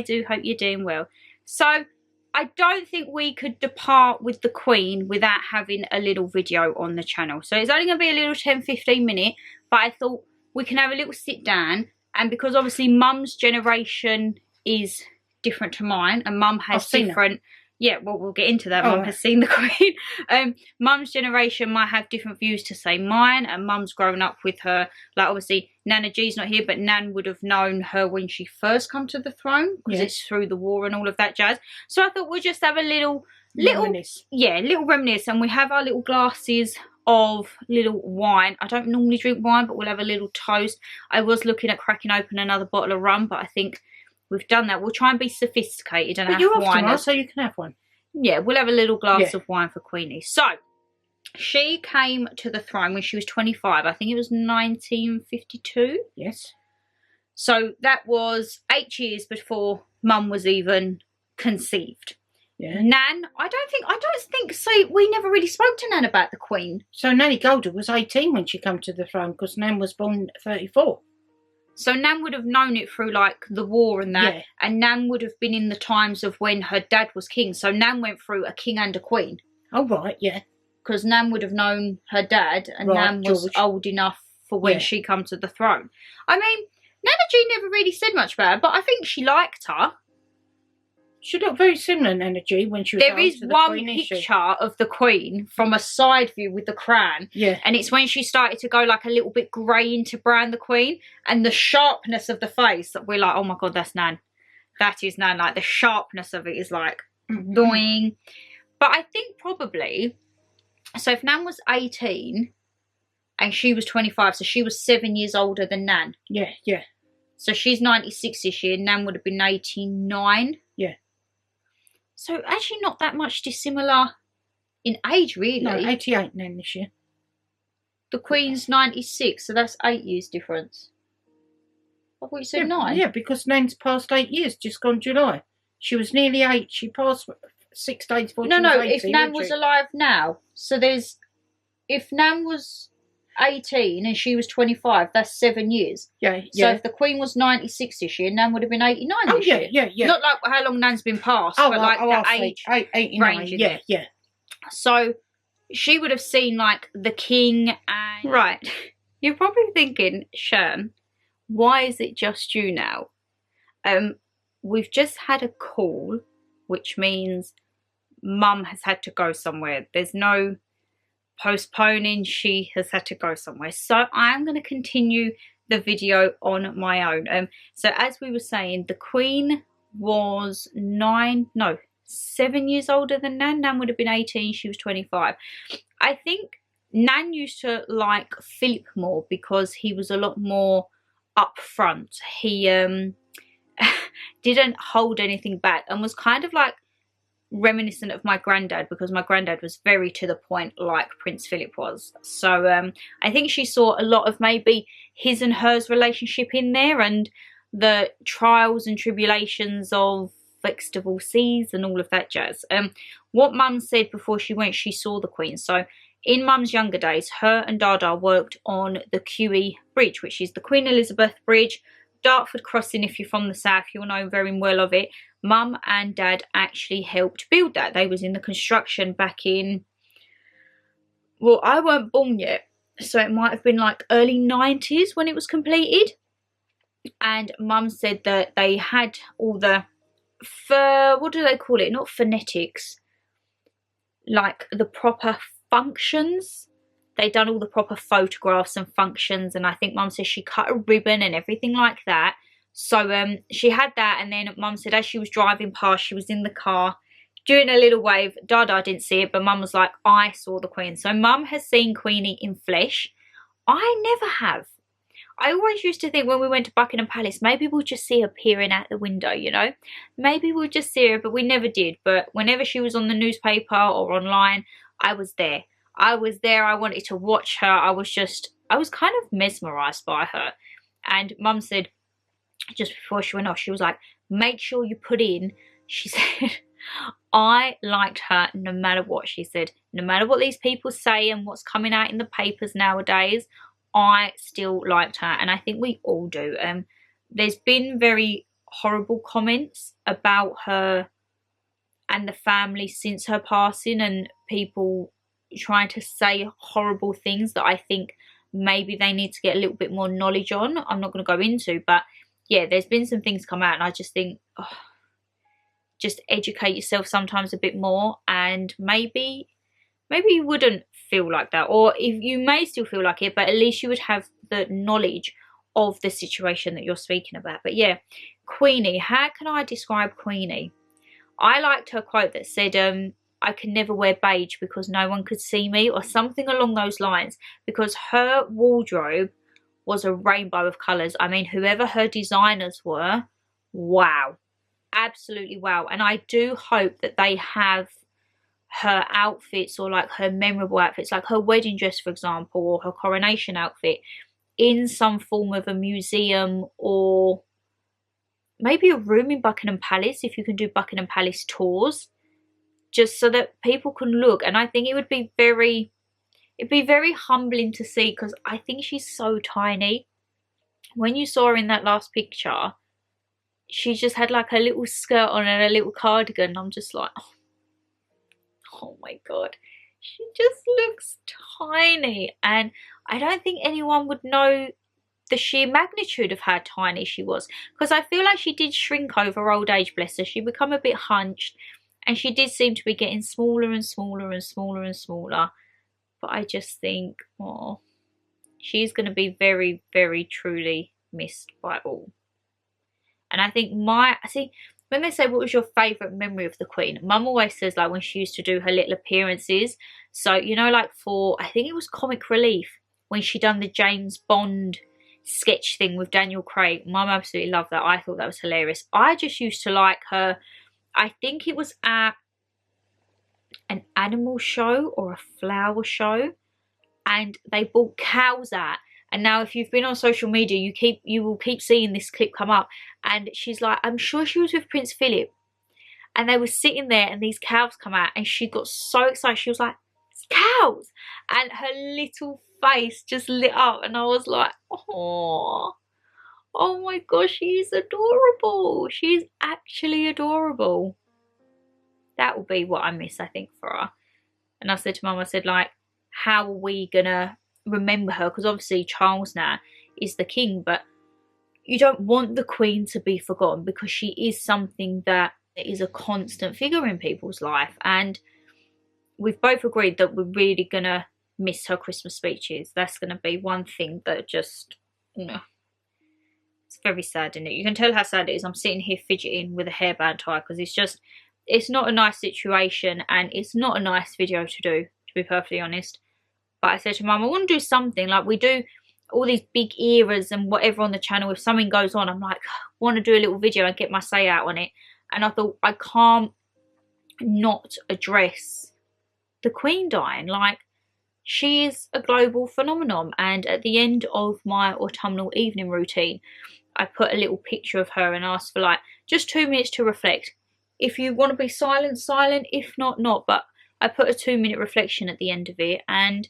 I do hope you're doing well. So I don't think we could depart with the Queen without having a little video on the channel. So it's only going to be a little 10-15 minute, but I thought we can have a little sit down. And because obviously Mum's generation is different to mine, and Mum has different... Yeah, well, we'll get into that. Mum has seen the Queen. Mum's generation might have different views to, say, mine, and Mum's grown up with her. Like, obviously, Nana G's not here, but Nan would have known her when she first come to the throne, because it's through the war and all of that jazz. So I thought we'll just have a little reminisce. Yeah, little reminisce, and we have our little glasses of little wine. I don't normally drink wine, but we'll have a little toast. I was looking at cracking open another bottle of rum, but I think we've done that. We'll try and be sophisticated and have wine. Tomorrow, so you can have one. Yeah, we'll have a little glass of wine for Queenie. So, she came to the throne when she was 25. I think it was 1952. Yes. So, that was 8 years before Mum was even conceived. Yeah. Nan, I don't think so. We never really spoke to Nan about the Queen. So, Nanny Golda was 18 when she came to the throne, because Nan was born at 34. So Nan would have known it through, like, the war and that. Yeah. And Nan would have been in the times of when her dad was king. So Nan went through a king and a queen. Oh, right, yeah. Because Nan would have known her dad, and Nan was old enough for when she come to the throne. I mean, Nana G never really said much about her, but I think she liked her. She looked very similar, Nana G, when she was There is one picture of the Queen from a side view with the crown. Yeah. And it's when she started to go like a little bit grey into brown, the Queen. And the sharpness of the face, that we're like, oh my God, that's Nan. That is Nan. Like, the sharpness of it is like, doing. But I think probably, so if Nan was 18 and she was 25, so she was 7 years older than Nan. Yeah, yeah. So she's 96 this year. Nan would have been 89. Yeah. So actually not that much dissimilar in age, really. No, 88 Nan this year. The Queen's 96, so that's 8 years difference. I thought you said 9. Yeah, because Nan's passed 8 years, just gone July. She was nearly 8. She passed 6 days before she was 18. If Nan was alive now, so there's... If Nan was 18 and she was 25, that's 7 years. Yeah, So if the Queen was 96 this year, Nan would have been 89 this year. Yeah. Not like how long Nan's been passed, but like the age 89, range. Yeah. So she would have seen like the king and... Right. You're probably thinking, Shan, why is it just you now? We've just had a call, which means Mum has had to go somewhere. There's no postponing. She has had to go somewhere. So I am going to continue the video on my own. So as we were saying, the Queen was 7 years older than Nan. Nan would have been 18. She was 25. I think Nan used to like Philip more because he was a lot more upfront. He didn't hold anything back and was kind of like reminiscent of my granddad, because my granddad was very to the point like Prince Philip was. So I think she saw a lot of maybe his and hers relationship in there, and the trials and tribulations of vegetable seas and all of that jazz. What Mum said before she went, she saw the Queen. So in Mum's younger days, her and Dada worked on the QE Bridge, which is the Queen Elizabeth Bridge. Dartford Crossing, if you're from the south, you'll know very well of it. Mum and Dad actually helped build that. They was in the construction back in... Well, I weren't born yet, so it might have been like early 90s when it was completed. And Mum said that they had all the... what do they call it? Not phonetics. Like the proper functions. They done all the proper photographs and functions, and I think Mum says she cut a ribbon and everything like that. So she had that, and then Mum said as she was driving past, she was in the car doing a little wave. Dada didn't see it, but Mum was like, I saw the Queen. So Mum has seen Queenie in flesh. I never have. I always used to think when we went to Buckingham Palace, maybe we'll just see her peering out the window, you know. Maybe we'll just see her, but we never did. But whenever she was on the newspaper or online, I was there. I was there. I wanted to watch her. I was kind of mesmerised by her. And Mum said, just before she went off, she was like, make sure you put in, she said, I liked her no matter what. She said, no matter what these people say and what's coming out in the papers nowadays, I still liked her. And I think we all do. There's been very horrible comments about her and the family since her passing, and people trying to say horrible things that I think maybe they need to get a little bit more knowledge on. I'm not going to go into, but yeah, there's been some things come out, and I just think, oh, just educate yourself sometimes a bit more, and maybe you wouldn't feel like that, or if you may still feel like it, but at least you would have the knowledge of the situation that you're speaking about. But yeah, Queenie, how can I describe Queenie? I liked her quote that said, I can never wear beige because no one could see me, or something along those lines, because her wardrobe was a rainbow of colours. I mean, whoever her designers were, wow, absolutely wow. And I do hope that they have her outfits, or like her memorable outfits, like her wedding dress, for example, or her coronation outfit, in some form of a museum, or maybe a room in Buckingham Palace, if you can do Buckingham Palace tours, just so that people can look. And I think it would be it'd be very humbling to see, because I think she's so tiny. When you saw her in that last picture, she just had like a little skirt on and a little cardigan. I'm just like, oh my god, she just looks tiny. And I don't think anyone would know the sheer magnitude of how tiny she was, because I feel like she did shrink over old age, bless her. She become a bit hunched, and she did seem to be getting smaller and smaller and smaller and smaller. But I just think, oh, she's going to be very, very truly missed by all. And I think when they say what was your favourite memory of the Queen, Mum always says like when she used to do her little appearances. So, you know, like for, I think it was Comic Relief, when she done the James Bond sketch thing with Daniel Craig. Mum absolutely loved that. I thought that was hilarious. I just used to like her, I think it was at an animal show or a flower show, and they brought cows out. And now if you've been on social media, you will keep seeing this clip come up, and she's like, I'm sure she was with Prince Philip, and they were sitting there and these cows come out, and she got so excited. She was like, it's cows, and her little face just lit up, and I was like, oh my gosh, she's adorable. She's actually adorable. That will be what I miss, I think, for her. And I said to Mum, I said, like, how are we gonna remember her? Because obviously Charles now is the king, but you don't want the Queen to be forgotten, because she is something that is a constant figure in people's life. And we've both agreed that we're really gonna miss her Christmas speeches. That's gonna be one thing that just, you know, it's very sad, isn't it? You can tell how sad it is. I'm sitting here fidgeting with a hairband tie, because it's not a nice situation, and it's not a nice video to do, to be perfectly honest. But I said to Mum, I want to do something, like we do all these big eras and whatever on the channel. If something goes on, I'm like, I want to do a little video and get my say out on it. And I thought, I can't not address the Queen dying. Like, she is a global phenomenon. And at the end of my autumnal evening routine, I put a little picture of her and asked for like just 2 minutes to reflect. If you want to be silent, silent. If not, not. But I put a 2-minute reflection at the end of it. And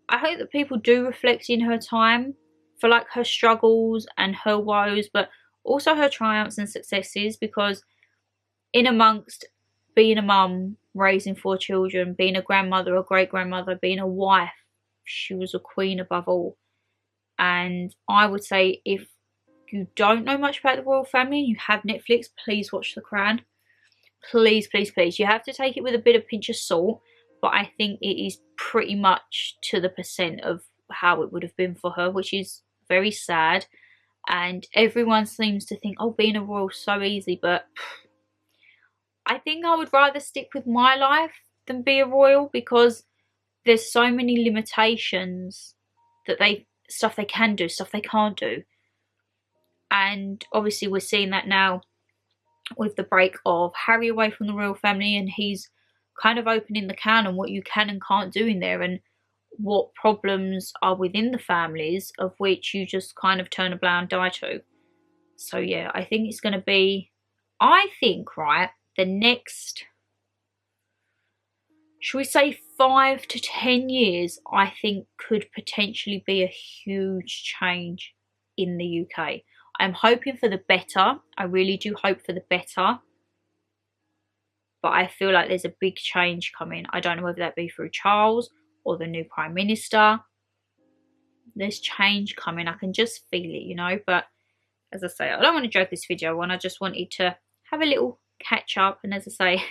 I hope that people do reflect in her time, for like her struggles and her woes, but also her triumphs and successes, because in amongst being a mum, raising 4 children, being a grandmother, a great-grandmother, being a wife, she was a queen above all. And I would say, if you don't know much about the royal family and you have Netflix, please watch The Crown. Please, please, please. You have to take it with a bit of pinch of salt, but I think it is pretty much to the percent of how it would have been for her, which is very sad. And everyone seems to think, oh, being a royal is so easy, but I think I would rather stick with my life than be a royal, because there's so many limitations that stuff they can do, stuff they can't do. And obviously we're seeing that now with the break of Harry away from the royal family, and he's kind of opening the can on what you can and can't do in there, and what problems are within the families of which you just kind of turn a blind eye to. So yeah, I think it's going to be, I think, right, the next, should we say 5 to 10 years, I think could potentially be a huge change in the UK. I'm hoping for the better. I really do hope for the better. But I feel like there's a big change coming. I don't know whether that be through Charles or the new Prime Minister. There's change coming. I can just feel it, you know. But as I say, I don't want to drag this video on. I just wanted to have a little catch up. And as I say,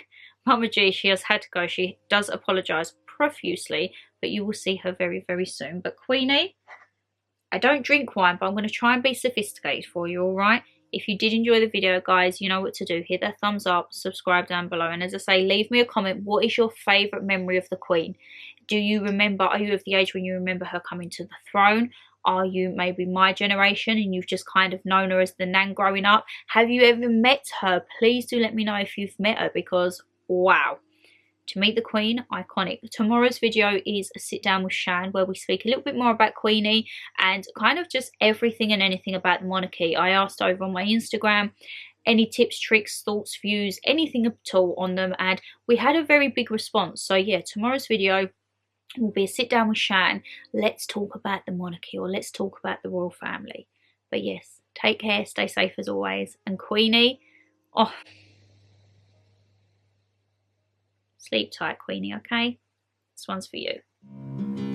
Mama G, she has had to go. She does apologise profusely, but you will see her very, very soon. But Queenie, I don't drink wine, but I'm going to try and be sophisticated for you, all right? If you did enjoy the video, guys, you know what to do. Hit that thumbs up, subscribe down below. And as I say, leave me a comment. What is your favourite memory of the Queen? Do you remember, are you of the age when you remember her coming to the throne? Are you maybe my generation and you've just kind of known her as the Nan growing up? Have you ever met her? Please do let me know if you've met her, because wow. To meet the Queen, iconic. Tomorrow's video is a sit down with Shan, where we speak a little bit more about Queenie and kind of just everything and anything about the monarchy. I asked over on my Instagram any tips, tricks, thoughts, views, anything at all on them, and we had a very big response. So yeah, tomorrow's video will be a sit down with Shan. Let's talk about the monarchy, or let's talk about the royal family. But yes, take care, stay safe as always, and Queenie, oh, sleep tight, Queenie, okay? This one's for you.